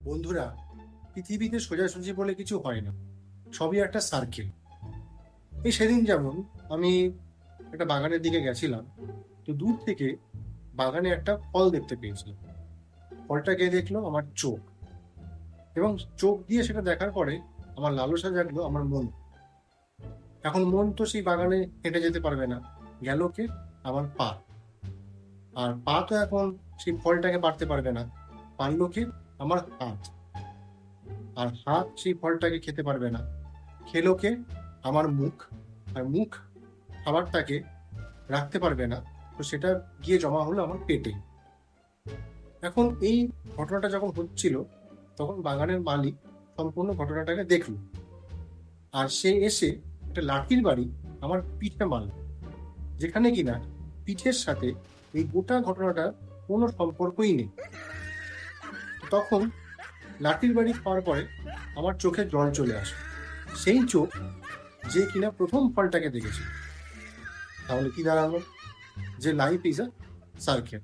বন্ধুরা, পৃথিবীতে সোজাসুজি বলে কিছু হয় না, সবই একটা সার্কেল। এই সেদিন যেমন আমি একটা বাগানের দিকে গেছিলাম, তো দূর থেকে বাগানে একটা ফল দেখতে পেয়েছিলাম। ফলটাকে দেখলো আমার চোখ, এবং চোখ দিয়ে সেটা দেখার পরে আমার লালসা জাগলো আমার মন। এখন মন তো সেই বাগানে হেঁটে যেতে পারবে না, গেল কে? আমার পা। আর পা তো এখন সেই ফলটাকে পারতে পারবে না, পারলো কে? আমার হাত। আর হাত সেই ফলটাকে খেতে পারবে না, খেলো কে? আমার মুখ। আর মুখ খাবারটাকে রাখতে পারবে না, তো সেটা গিয়ে জমা হলো আমার পেটে। এখন এই ঘটনাটা যখন হচ্ছিল, তখন বাগানের মালিক সম্পূর্ণ ঘটনাটাকে দেখলো। আর সে এসে একটা লাঠির বাড়ি আমার পিঠে মারল, যেখানে কিনা পিঠের সাথে এই গোটা ঘটনাটা কোনো সম্পর্কই নেই। তখন লাঠির বাড়ি খাওয়ার পরে আমার চোখে জল চলে আসে, সেই চোখ যে কিনা প্রথম ফলটাকে দেখেছে। তাহলে কি দাঁড়ালো? যে লাইফ ইজ আ সার্কেল।